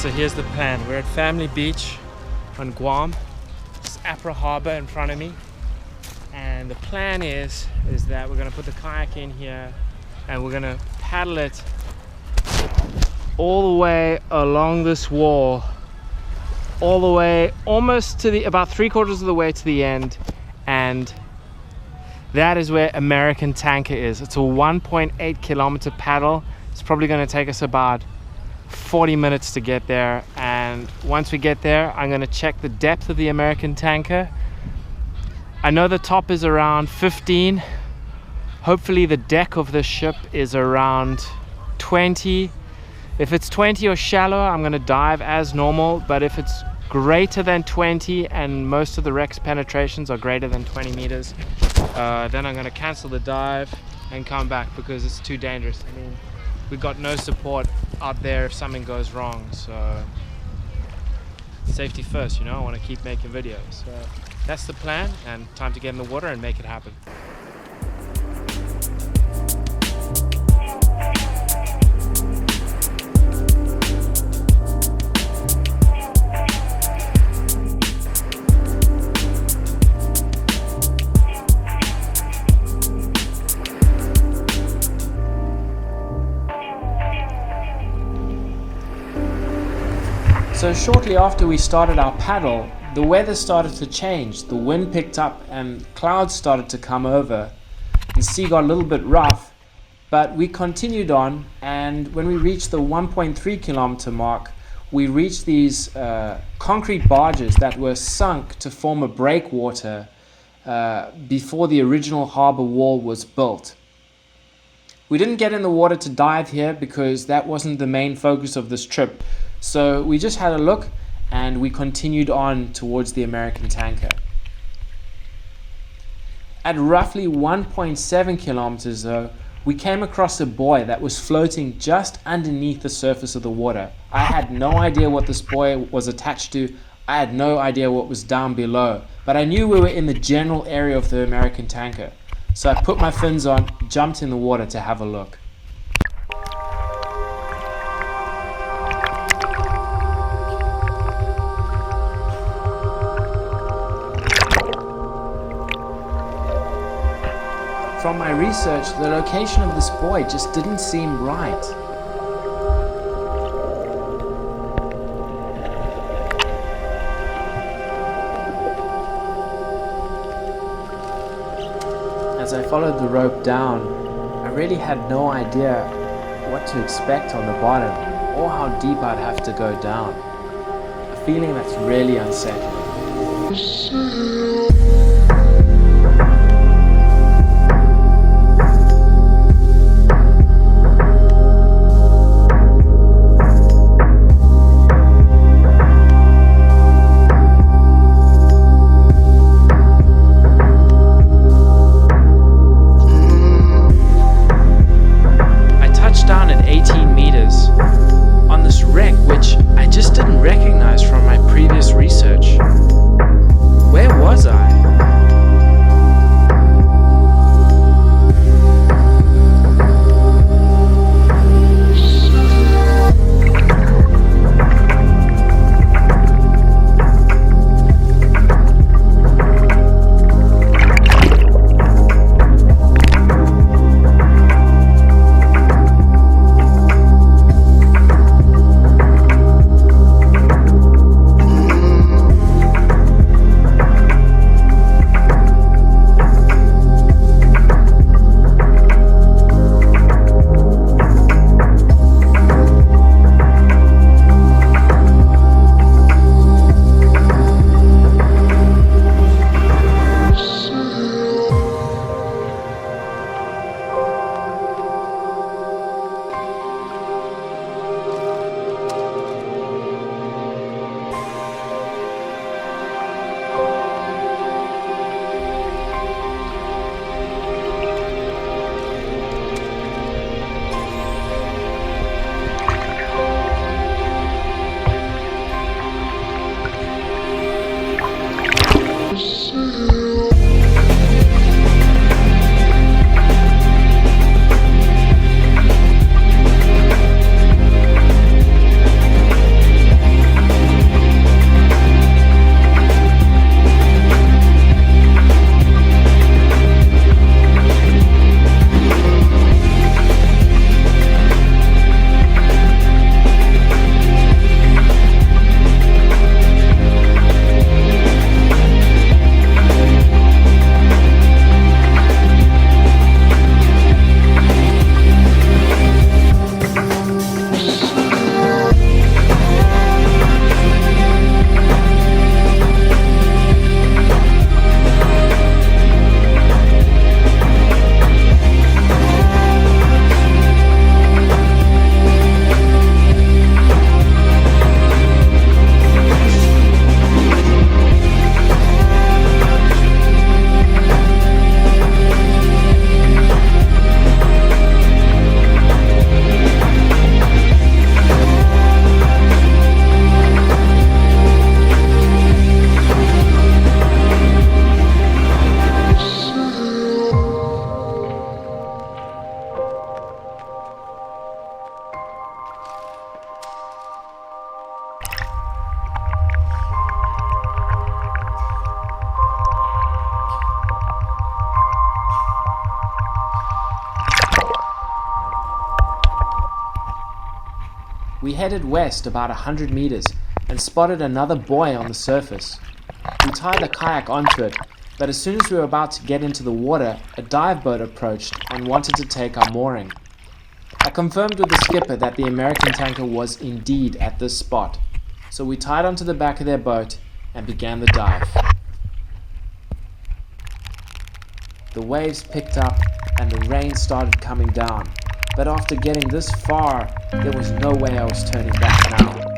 So here's the plan. We're at Family Beach on Guam. It's Apra Harbor in front of me. And the plan is that we're gonna put the kayak in here and we're gonna paddle it all the way along this wall, all the way almost to about 3/4 of the way to the end, and that is where American Tanker is. It's a 1.8 kilometer paddle. It's probably going to take us about 40 minutes to get there, and once we get there I'm going to check the depth of the American Tanker. I know the top is around 15. Hopefully the deck of this ship is around 20. If it's 20 or shallower, I'm going to dive as normal, but if it's greater than 20 and most of the wreck's penetrations are greater than 20 meters, then I'm going to cancel the dive and come back because it's too dangerous. I mean, we've got no support out there if something goes wrong, so safety first, you know. I want to keep making videos, so that's the plan, and time to get in the water and make it happen. So shortly after we started our paddle, the weather started to change. The wind picked up and clouds started to come over. The sea got a little bit rough, but we continued on, and when we reached the 1.3 kilometer mark, we reached these concrete barges that were sunk to form a breakwater before the original harbor wall was built. We didn't get in the water to dive here because that wasn't the main focus of this trip. So we just had a look and we continued on towards the American Tanker. At roughly 1.7 kilometers though, we came across a buoy that was floating just underneath the surface of the water. I had no idea what this buoy was attached to. I had no idea what was down below, but I knew we were in the general area of the American Tanker. So I put my fins on, jumped in the water to have a look. From my research, the location of this buoy just didn't seem right. As I followed the rope down, I really had no idea what to expect on the bottom or how deep I'd have to go down. A feeling that's really unsettling. I just didn't recognize from my previous research. Where was I? We headed west about 100 meters and spotted another buoy on the surface. We tied the kayak onto it, but as soon as we were about to get into the water, a dive boat approached and wanted to take our mooring. I confirmed with the skipper that the American tanker was indeed at this spot, so we tied onto the back of their boat and began the dive. The waves picked up and the rain started coming down, but after getting this far, there was no way I was turning back now.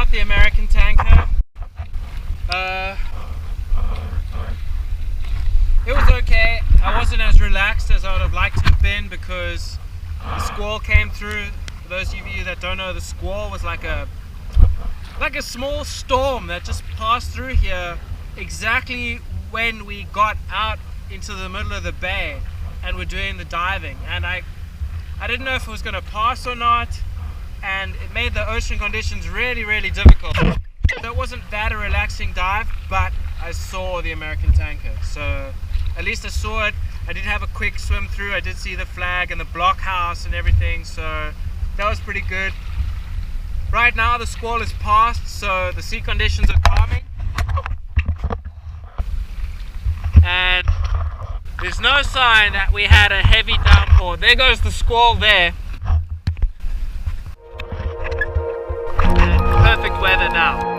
out the American tanker. It was okay. I wasn't as relaxed as I would have liked to have been because the squall came through. For those of you that don't know, the squall was like a small storm that just passed through here exactly when we got out into the middle of the bay and were doing the diving, and I didn't know if it was going to pass or not, and it made the ocean conditions really difficult. So it wasn't that a relaxing dive, but I saw the American tanker, so at least I saw it. I did have a quick swim through. I did see the flag and the blockhouse and everything, so that was pretty good. Right now the squall is past, so the sea conditions are calming, and there's no sign that we had a heavy downpour. There goes the squall there. And perfect weather now.